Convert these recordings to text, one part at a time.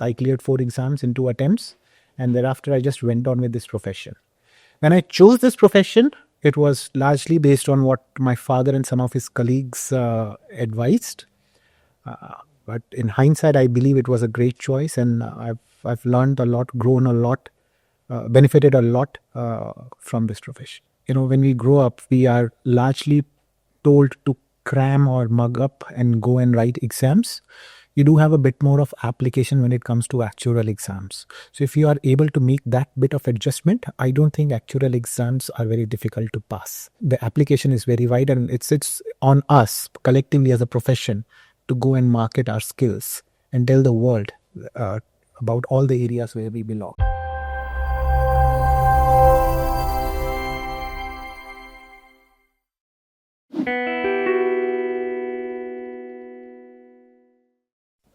I cleared 4 exams in 2 attempts, and thereafter I just went on with this profession. When I chose this profession, it was largely based on what my father and some of his colleagues advised. But in hindsight, I believe it was a great choice, and I've learned a lot, grown a lot, benefited a lot from this profession. When we grow up, we are largely told to cram or mug up and go and write exams. You do have a bit more of application when it comes to actual exams. So if you are able to make that bit of adjustment, I don't think actual exams are very difficult to pass. The application is very wide, and it's on us collectively as a profession to go and market our skills and tell the world about all the areas where we belong.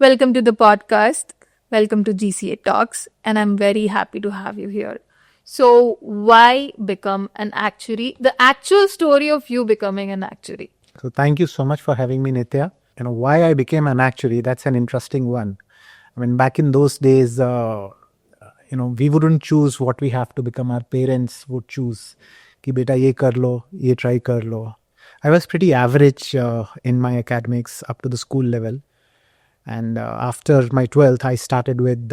Welcome to the podcast. Welcome to GCA Talks, and I'm very happy to have you here. So, why become an actuary? The actual story of you becoming an actuary. So thank you so much for having me, Nitya. Why I became an actuary, that's an interesting one. I mean, back in those days, we wouldn't choose what we have to become. Our parents would choose कि बेटा ये कर लो, ये try कर लो. I was pretty average in my academics up to the school level. And after my 12th, I started with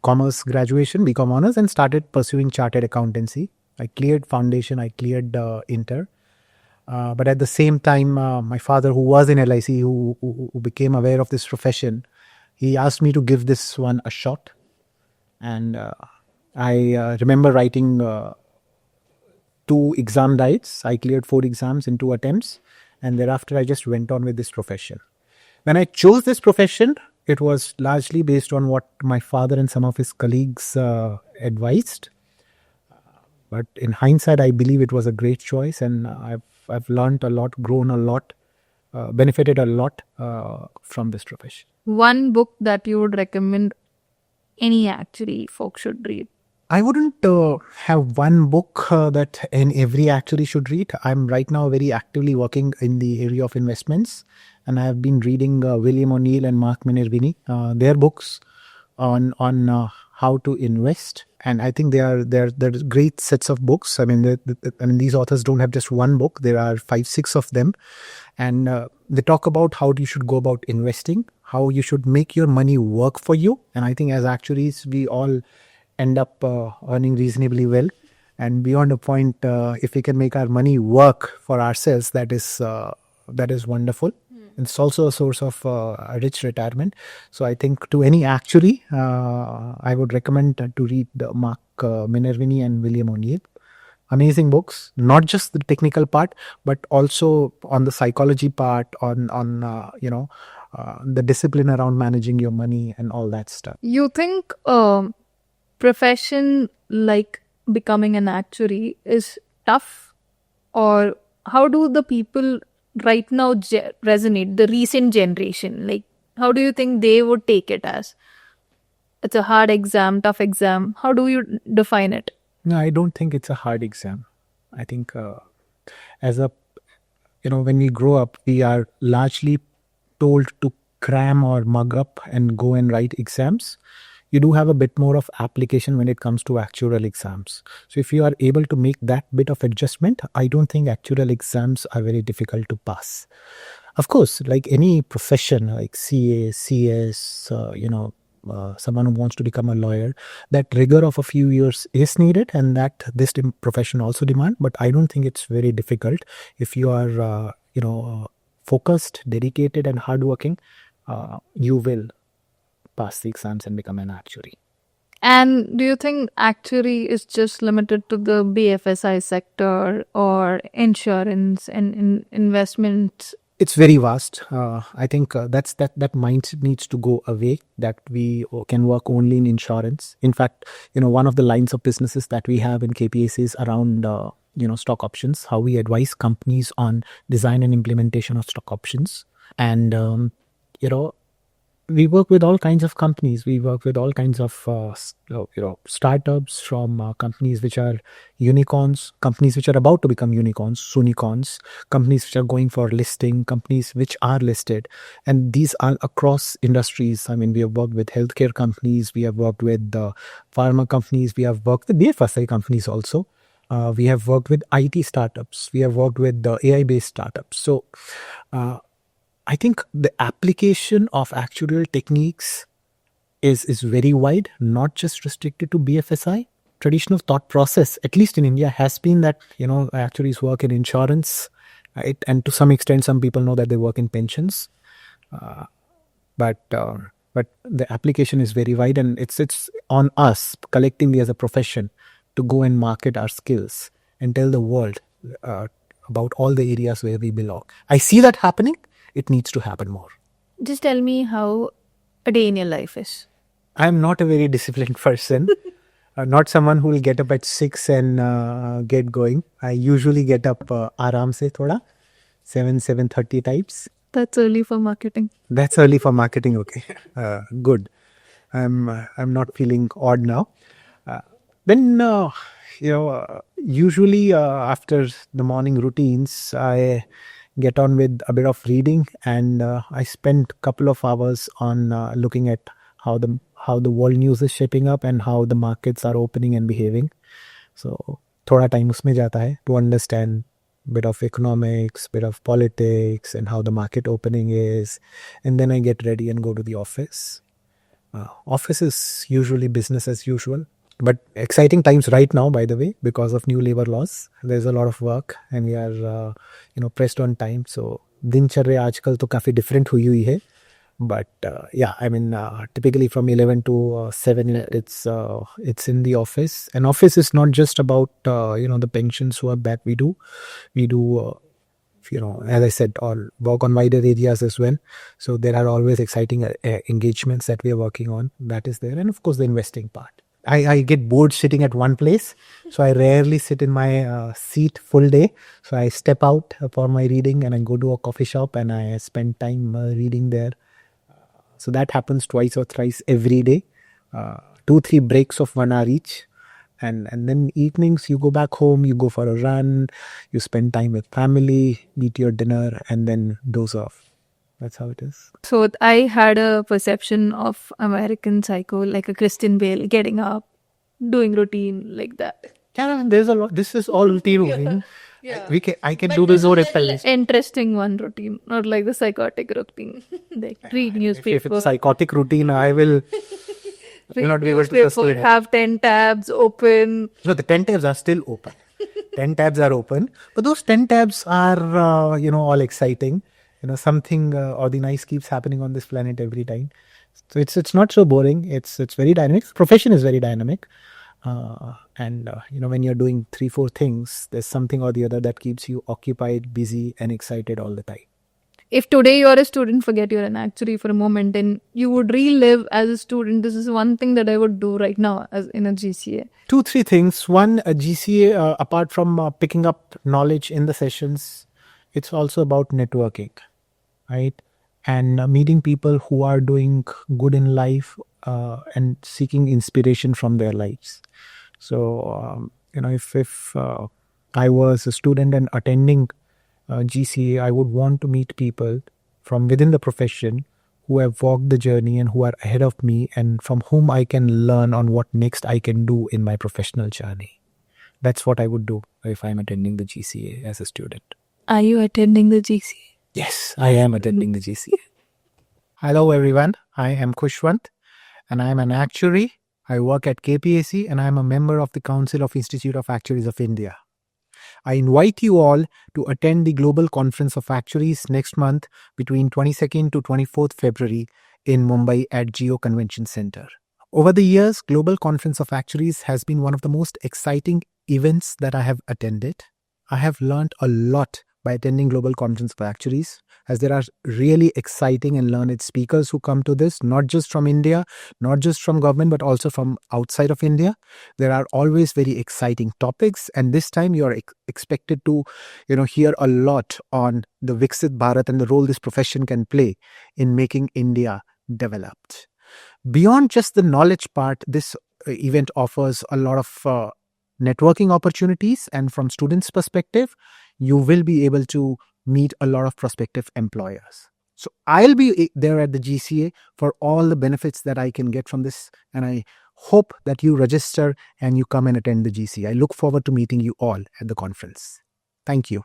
commerce graduation, BCom honors, and started pursuing chartered accountancy. I cleared foundation, I cleared inter. But at the same time, my father, who was in LIC, who became aware of this profession, he asked me to give this one a shot. And I remember writing 2 exam diets. I cleared 4 exams in 2 attempts. And thereafter, I just went on with this profession. When I chose this profession, it was largely based on what my father and some of his colleagues advised. But in hindsight, I believe it was a great choice, and I've learned a lot, grown a lot, benefited a lot from this profession. One book that you would recommend any actuary folk should read? I wouldn't have one book that every actuary should read. I'm right now very actively working in the area of investments, and I have been reading William O'Neill and Mark Minervini, their books on how to invest. And I think they're great sets of books. I mean, these authors don't have just one book. There are 5-6 of them, and they talk about how you should go about investing, how you should make your money work for you. And I think as actuaries, we all end up earning reasonably well, and beyond a point, if we can make our money work for ourselves, that is wonderful. It's also a source of a rich retirement. So I think to any actuary, I would recommend to read Mark Minervini and William O'Neill. Amazing books, not just the technical part, but also on the psychology part, on the discipline around managing your money and all that stuff. You think profession like becoming an actuary is tough, or how do the people right now resonate, the recent generation? Like, how do you think they would take it as? It's a hard exam, tough exam. How do you define it? No, I don't think it's a hard exam. I think when we grow up, we are largely told to cram or mug up and go and write exams. You do have a bit more of application when it comes to actual exams. So if you are able to make that bit of adjustment, I don't think actual exams are very difficult to pass. Of course, like any profession, like CA, CS, someone who wants to become a lawyer, that rigor of a few years is needed, and that this profession also demands. But I don't think it's very difficult if you are, focused, dedicated, and hardworking. You will pass the exams and become an actuary. And do you think actuary is just limited to the BFSI sector or insurance and investments? It's very vast. I think that mindset needs to go away, that we can work only in insurance. In fact, one of the lines of businesses that we have in KPAC is around stock options, how we advise companies on design and implementation of stock options. And We work with all kinds of companies. We work with all kinds of startups, from companies which are unicorns, companies which are about to become unicorns, unicorns, companies which are going for listing, companies which are listed, and these are across industries. I mean, we have worked with healthcare companies, we have worked with pharma companies, we have worked with BFSI companies also. We have worked with IT startups. We have worked with the AI-based startups. So I think the application of actuarial techniques is very wide, not just restricted to BFSI. Traditional thought process, at least in India, has been that actuaries work in insurance, right? And to some extent, some people know that they work in pensions. But the application is very wide, and it's on us collectively as a profession to go and market our skills and tell the world uh, about all the areas where we belong. I see that happening. It needs to happen more. Just tell me how a day in your life is. I'm not a very disciplined person. Not someone who will get up at 6 and get going. I usually get up aram se thoda, 7:30 types. That's early for marketing. That's early for marketing. Okay, good. I'm not feeling odd now. Then usually after the morning routines, I get on with a bit of reading, and I spend a couple of hours on looking at how the world news is shaping up and how the markets are opening and behaving. So थोड़ा time उसमें जाता है to understand bit of economics, bit of politics, and how the market opening is, and then I get ready and go to the office. Office is usually business as usual, but exciting times right now, by the way, because of new labor laws. There's a lot of work, and we are pressed on time. So दिनचर्या आजकल तो काफी different हुई है. But yeah, I mean, typically from 11 to 7, it's in the office. And office is not just about the pensions work that we do. We do as I said, all work on wider areas as well. So there are always exciting engagements that we are working on. That is there, and of course the investing part. I get bored sitting at one place, so I rarely sit in my seat full day. So I step out for my reading, and I go to a coffee shop and I spend time reading there. So that happens twice or thrice every day, 2-3 breaks of 1 hour each. And then evenings, you go back home, you go for a run, you spend time with family, eat your dinner, and then doze off. That's how it is. So I had a perception of American Psycho, like a Christian Bale getting up, doing routine like that. Yeah, there's a lot. This is all routine. Yeah. I can do this over if I wish. Interesting one routine, not like the psychotic routine. Like read newspaper. If it's psychotic routine, I will not be able to sustain it. Have 10 tabs open. No, the 10 tabs are still open. 10 tabs are open, but those 10 tabs are all exciting. Something or the nice keeps happening on this planet every time. So it's not so boring. It's very dynamic. Profession is very dynamic. And when you're doing 3-4 things, there's something or the other that keeps you occupied, busy, and excited all the time. If today you're a student, forget you're an actuary for a moment, and you would relive as a student, this is one thing that I would do right now as in a GCA. 2-3 things. One, a GCA, apart from picking up knowledge in the sessions, it's also about networking, right? And meeting people who are doing good in life and seeking inspiration from their lives. So, if I was a student and attending GCA, I would want to meet people from within the profession who have walked the journey and who are ahead of me, and from whom I can learn on what next I can do in my professional journey. That's what I would do if I'm attending the GCA as a student. Are you attending the GCA? Yes, I am attending the GCA. Hello, everyone. I am Kushwant, and I am an actuary. I work at KPAC, and I am a member of the Council of Institute of Actuaries of India. I invite you all to attend the Global Conference of Actuaries next month between 22nd to 24th February in Mumbai at Geo Convention Center. Over the years, Global Conference of Actuaries has been one of the most exciting events that I have attended. I have learned a lot by attending Global Conference of Actuaries, as there are really exciting and learned speakers who come to this, not just from India, not just from government, but also from outside of India. There are always very exciting topics, and this time you are expected to, hear a lot on the Viksit Bharat and the role this profession can play in making India developed. Beyond just the knowledge part, this event offers a lot of networking opportunities, and from students' perspective, you will be able to meet a lot of prospective employers. So I'll be there at the GCA for all the benefits that I can get from this, and I hope that you register and you come and attend the GCA. I look forward to meeting you all at the conference. Thank you.